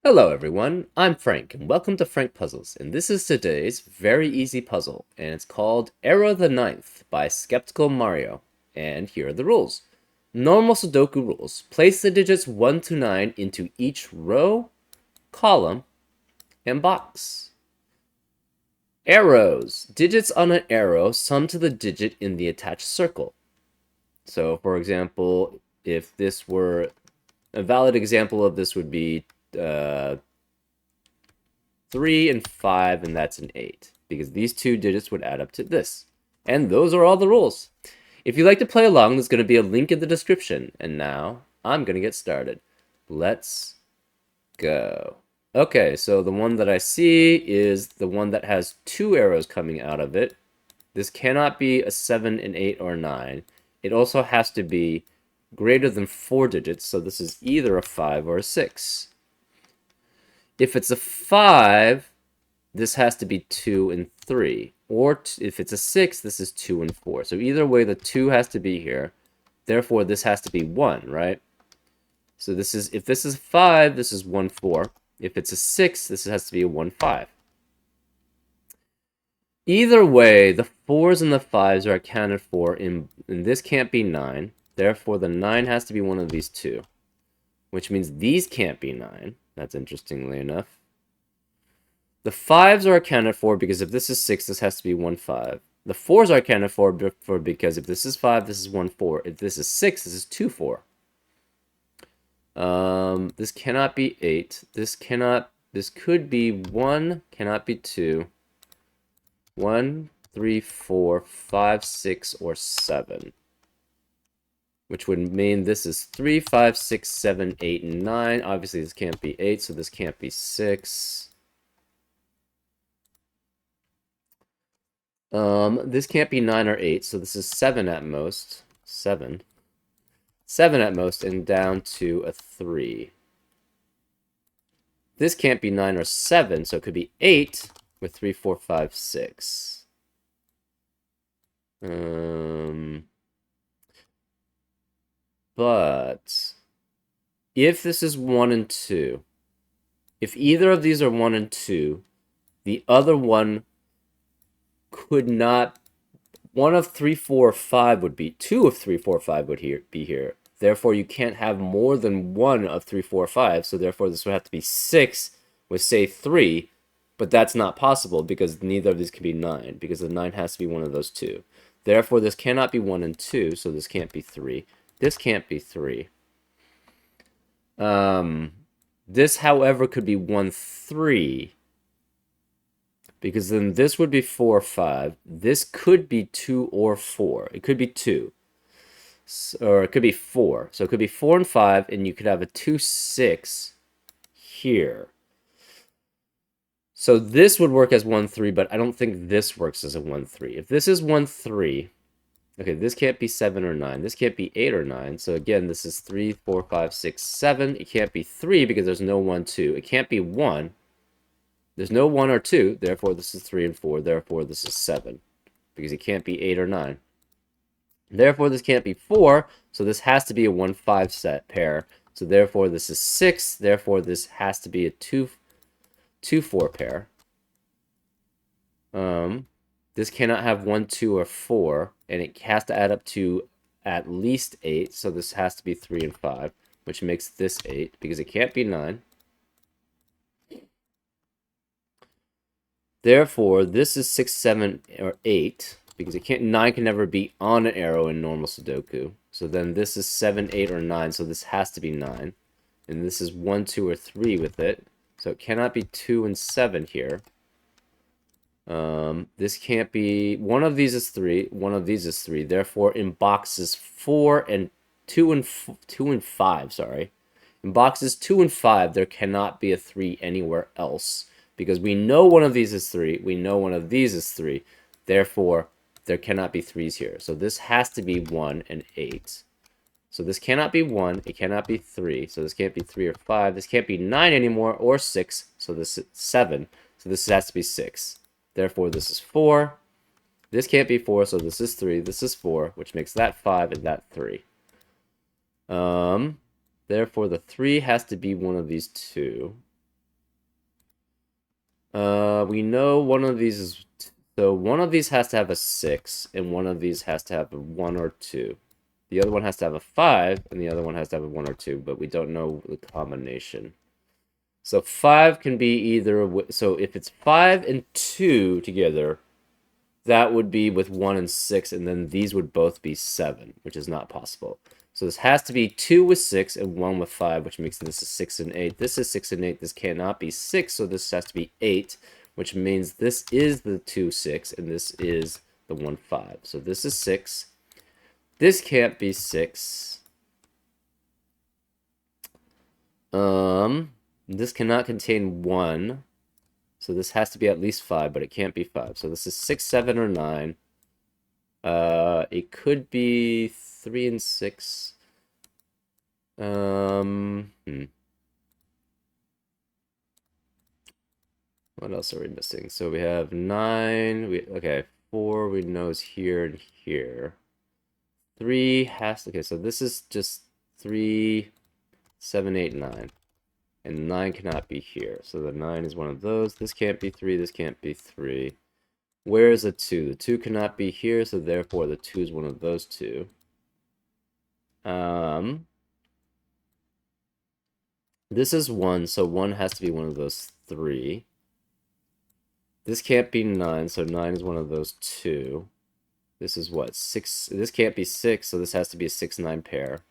Hello everyone, I'm Frank and welcome to Frank Puzzles, and this is today's very easy puzzle, and it's called Error the Ninth by Skeptical Mario, and here are the rules. Normal Sudoku rules. Place the digits 1 to 9 into each row, column, and box. Arrows. Digits on an arrow sum to the digit in the attached circle. So, for example, if this were a valid example of this would be 3 and 5, and that's an 8, because these two digits would add up to this. And those are all the rules. If you'd like to play along, there's going to be a link in the description. And now, I'm going to get started. Let's go. Okay, so the one that I see is the one that has two arrows coming out of it. This cannot be a 7, an 8, or a 9. It also has to be greater than 4 digits, so this is either a 5 or a 6. If it's a 5, this has to be 2 and 3. Or if it's a 6, this is 2 and 4. So either way, the 2 has to be here. Therefore, this has to be 1, right? So this is, if this is 5, this is 1, 4. If it's a 6, this has to be a 1, 5. Either way, the 4s and the 5s are accounted for and this can't be 9. Therefore, the 9 has to be one of these two, which means these can't be 9. That's interestingly enough. The 5s are accounted for because if this is 6, this has to be 1, 5. The 4s are accounted for because if this is 5, this is 1, 4. If this is 6, this is 2, 4. This cannot be 8. This could be 1, cannot be 2. 1, 3, 4, 5, 6, or 7. Which would mean this is 3, 5, 6, 7, 8, and 9. Obviously, this can't be 8, so this can't be 6. This can't be 9 or 8, so this is 7 at most. 7. 7 at most, and down to a 3. This can't be 9 or 7, so it could be 8 with 3, 4, 5, 6. But if this is 1 and 2, if either of these are 1 and 2, the other one could not. 1 of 3, 4, 5 would be 2 of 3, 4, 5 would be here. Therefore, you can't have more than 1 of 3, 4, 5. So therefore, this would have to be 6 with, say, 3. But that's not possible because neither of these can be 9, because the 9 has to be one of those two. Therefore, this cannot be 1 and 2, so this can't be 3. This can't be 3. This, however, could be 1, 3. Because then this would be 4 or 5. This could be 2 or 4. It could be 2. Or it could be 4. So it could be 4 and 5, and you could have a 2, 6 here. So this would work as 1, 3, but I don't think this works as a 1, 3. If this is 1, 3, okay, this can't be 7 or 9. This can't be 8 or 9. So again, this is 3, 4, 5, 6, 7. It can't be 3 because there's no 1, 2. It can't be 1. There's no 1 or 2. Therefore, this is 3 and 4. Therefore, this is 7. Because it can't be 8 or 9. Therefore, this can't be 4. So this has to be a 1, 5 set pair. So therefore, this is 6. Therefore, this has to be a 2, 4 pair. This cannot have 1, 2, or 4, and it has to add up to at least 8, so this has to be 3 and 5, which makes this 8, because it can't be 9. Therefore, this is 6, 7, or 8, because 9 can never be on an arrow in normal Sudoku. So then this is 7, 8, or 9, so this has to be 9. And this is 1, 2, or 3 with it. So it cannot be 2 and 7 here. This can't be. One of these is 3. One of these is 3. Therefore, in boxes 4 and 2 and 5, sorry. In boxes 2 and 5, there cannot be a 3 anywhere else. Because we know one of these is 3. We know one of these is 3. Therefore, there cannot be 3s here. So this has to be 1 and 8. So this cannot be 1. It cannot be 3. So this can't be 3 or 5. This can't be 9 anymore or 6. So this is 7. So this has to be 6. Therefore, this is 4. This can't be 4, so this is 3. This is 4, which makes that 5 and that 3. Therefore, the 3 has to be one of these two. We know one of these is... So one of these has to have a 6, and one of these has to have a 1 or 2. The other one has to have a 5, and the other one has to have a 1 or 2, but we don't know the combination. So 5 can be either... So if it's 5 and 2 together, that would be with 1 and 6, and then these would both be 7, which is not possible. So this has to be 2 with 6 and 1 with 5, which makes this is 6 and 8. This is 6 and 8. This cannot be 6, so this has to be 8, which means this is the 2, 6, and this is the 1, 5. So this is 6. This can't be 6. This cannot contain 1. So this has to be at least 5, but it can't be 5. So this is 6, 7, or 9. It could be 3 and 6. What else are we missing? So we have 9. Okay, 4 we know is here and here. 3 has to... Okay, so this is just 3, 7, 8, 9. And 9 cannot be here. So the 9 is one of those. This can't be 3. This can't be 3. Where is the 2? The 2 cannot be here, so therefore the 2 is one of those two. This is 1, so 1 has to be one of those 3. This can't be 9, so 9 is one of those 2. This is what? 6. This can't be 6, so this has to be a 6, 9 pair.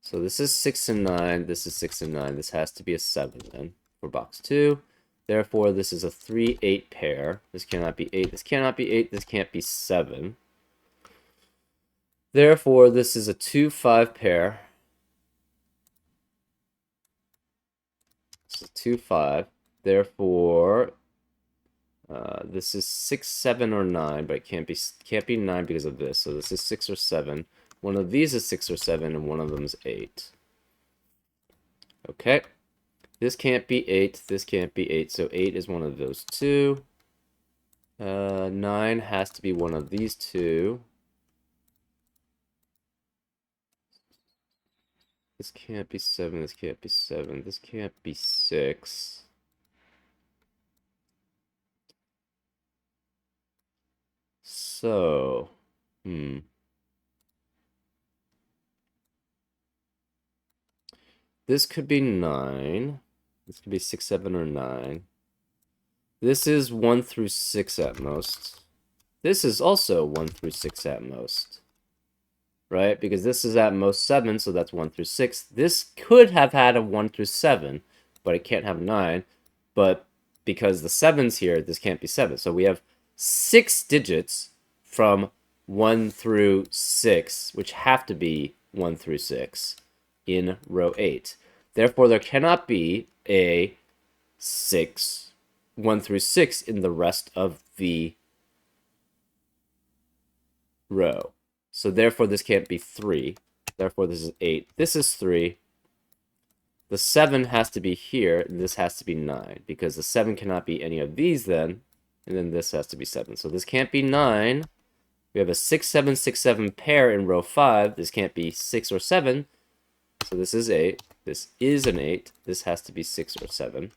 So this is 6 and 9, this is 6 and 9. This has to be a 7 then for box 2. Therefore, this is a 3, 8 pair. This cannot be 8, this cannot be 8, this can't be 7. Therefore, this is a 2, 5 pair. This is 2, 5. Therefore, this is 6, 7, or 9, but it can't be 9 because of this. So this is 6 or 7. One of these is 6 or 7, and one of them is 8. Okay. This can't be 8. This can't be 8. So 8 is one of those two. 9 has to be one of these two. This can't be 7. This can't be 7. This can't be 6. So, this could be 9. This could be 6, 7, or 9. This is 1 through 6 at most. This is also 1 through 6 at most. Right? Because this is at most 7, so that's 1 through 6. This could have had a 1 through 7, but it can't have 9. But because the 7's here, this can't be 7. So we have 6 digits from 1 through 6, which have to be 1 through 6 in row 8. Therefore, there cannot be a 6, 1 through 6 in the rest of the row. So therefore, this can't be 3. Therefore, this is 8. This is 3. The 7 has to be here, and this has to be 9, because the 7 cannot be any of these then, and then this has to be 7. So this can't be 9. We have a 6, 7, 6, 7 pair in row 5. This can't be 6 or 7. So this is 8. This is an 8. This has to be 6 or 7.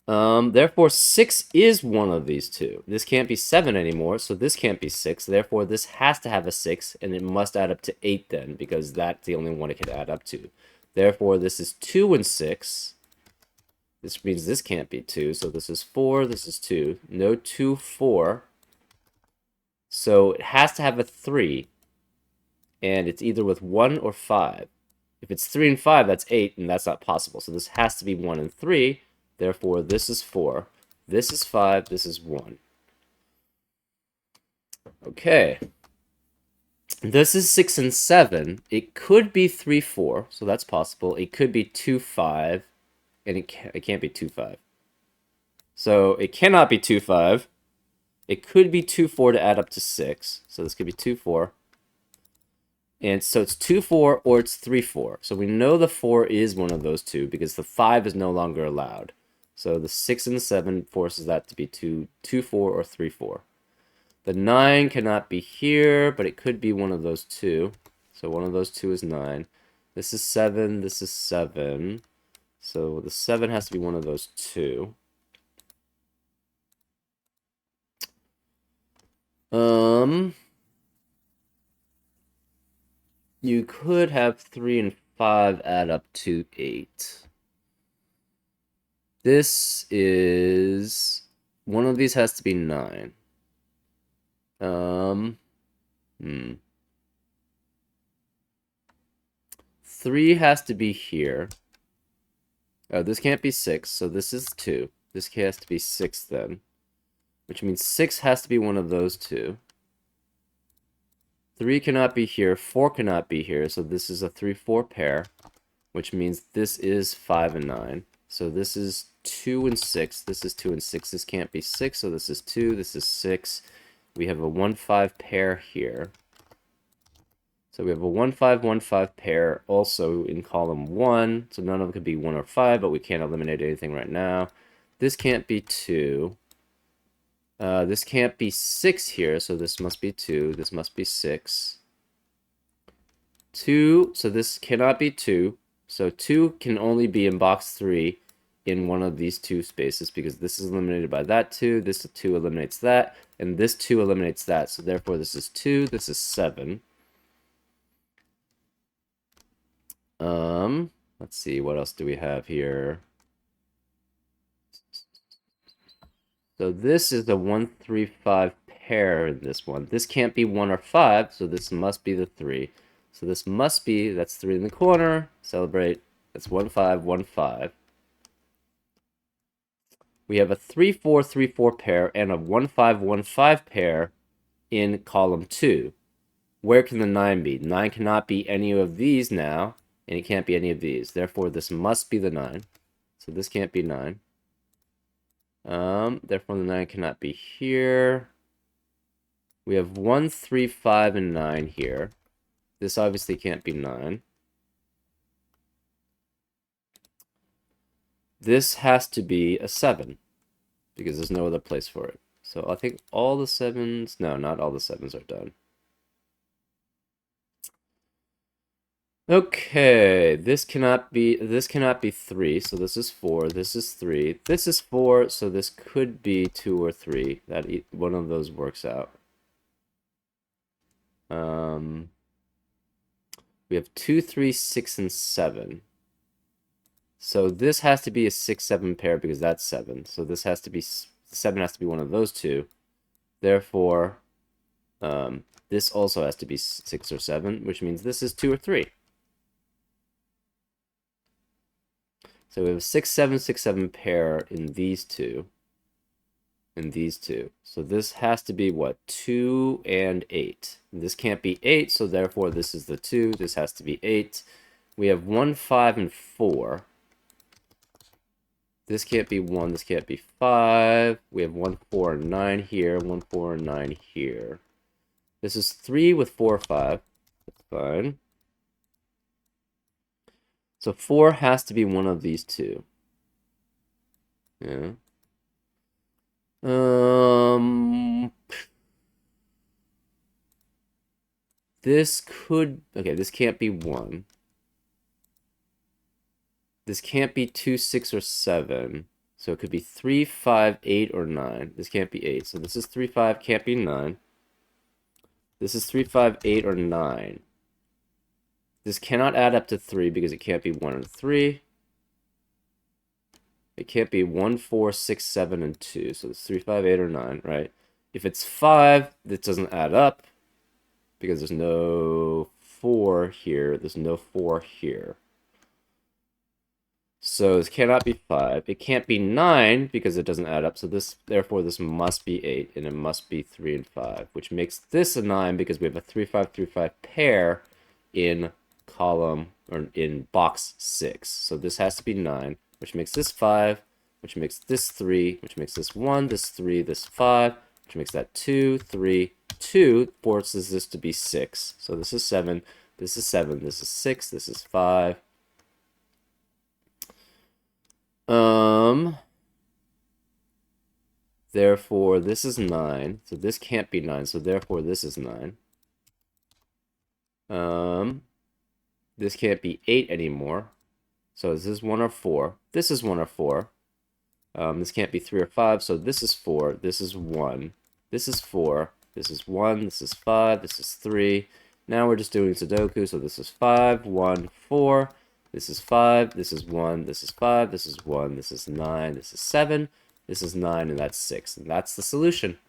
Therefore, 6 is one of these two. This can't be 7 anymore, so this can't be 6. Therefore, this has to have a 6, and it must add up to 8 then, because that's the only one it can add up to. Therefore, this is 2 and 6. This means this can't be 2, so this is 4, this is 2. No 2, 4. So it has to have a 3, and it's either with 1 or 5. If it's 3 and 5, that's 8, and that's not possible. So this has to be 1 and 3. Therefore, this is 4. This is 5. This is 1. Okay. This is 6 and 7. It could be 3, 4. So that's possible. It could be 2, 5. And it can't be 2, 5. So it cannot be 2, 5. It could be 2, 4 to add up to 6. So this could be 2, 4. And so it's 2, 4 or it's 3, 4. So we know the 4 is one of those two because the 5 is no longer allowed. So the 6 and the 7 forces that to be 2, 4 or 3, 4. The 9 cannot be here, but it could be one of those two. So one of those two is 9. This is 7. This is 7. So the 7 has to be one of those two. You could have 3 and 5 add up to 8. This is... One of these has to be 9. Hmm. 3 has to be here. Oh, this can't be 6, so this is 2. This has to be 6 then. Which means 6 has to be one of those two. 3 cannot be here, 4 cannot be here, so this is a 3-4 pair, which means this is 5 and 9. So this is 2 and 6, this is 2 and 6, this can't be 6, so this is 2, this is 6. We have a 1-5 pair here. So we have a 1-5, 1-5 pair also in column 1, so none of them could be 1 or 5, but we can't eliminate anything right now. This can't be 2. This can't be 6 here, so this must be 2. This must be 6. 2, so this cannot be 2. So 2 can only be in box 3 in one of these two spaces because this is eliminated by that 2, this 2 eliminates that, and this 2 eliminates that. So therefore this is 2, this is 7. Let's see, what else do we have here? So this is a 1-3-5 pair in this one. This can't be 1 or 5, so this must be the 3. So this must be, that's 3 in the corner, celebrate, that's 1-5, 1-5. We have a 3-4, 3-4 pair and a 1-5, 1-5 pair in column 2. Where can the 9 be? 9 cannot be any of these now, and it can't be any of these. Therefore, this must be the 9. So this can't be 9. Therefore the 9 cannot be here. We have 1, 3, 5, and 9 here. This obviously can't be 9. This has to be a 7, because there's no other place for it. So I think all the 7s... No, not all the 7s are done. Okay, this cannot be 3, so this is 4, this is 3, this is 4, so this could be 2 or 3. That one of those works out. We have 2, 3, 6, and 7. So this has to be a 6-7 pair because that's 7. So this has to be 7 has to be one of those two. Therefore, this also has to be 6 or 7, which means this is 2 or 3. So we have a 6-7, 6-7 pair in these two. In these two. So this has to be what? 2 and 8. This can't be 8, so therefore this is the 2. This has to be 8. We have 1, 5, and 4. This can't be 1, this can't be 5. We have 1, 4, and 9 here, 1, 4, and 9 here. This is 3 with 4, 5. That's fine. So 4 has to be one of these two. Yeah. This could... Okay, this can't be 1. This can't be 2, 6, or 7. So it could be 3, 5, 8, or 9. This can't be 8. So this is 3, 5, can't be 9. This is 3, 5, 8, or 9. This cannot add up to 3 because it can't be 1 and 3. It can't be 1, 4, 6, 7, and 2. So it's 3, 5, 8, or 9, right? If it's 5, this doesn't add up because there's no 4 here. There's no 4 here. So this cannot be 5. It can't be 9 because it doesn't add up. So this, therefore, this must be 8, and it must be 3 and 5, which makes this a 9 because we have a 3, 5, 3, 5 pair in column, or in box 6. So this has to be 9, which makes this 5, which makes this 3, which makes this 1, this 3, this 5, which makes that 2, 3, 2, forces this to be 6. So this is 7, this is 7, this is 6, this is 5. Therefore, this is 9. So this can't be 9. So therefore, this is 9. This can't be 8 anymore. So is this 1 or 4? This is 1 or 4. This can't be 3 or 5, so this is 4, this is 1, this is 4, this is 1, this is 5, this is 3. Now we're just doing Sudoku, so this is 5, 1, 4, this is 5, this is 1, this is 5, this is 1, this is 9, this is 7, this is 9, and that's 6. And that's the solution.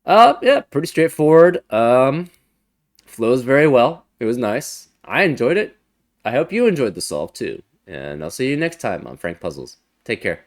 Yeah, pretty straightforward. Flows very well. It was nice. I enjoyed it. I hope you enjoyed the solve too. And I'll see you next time on Frank Puzzles. Take care.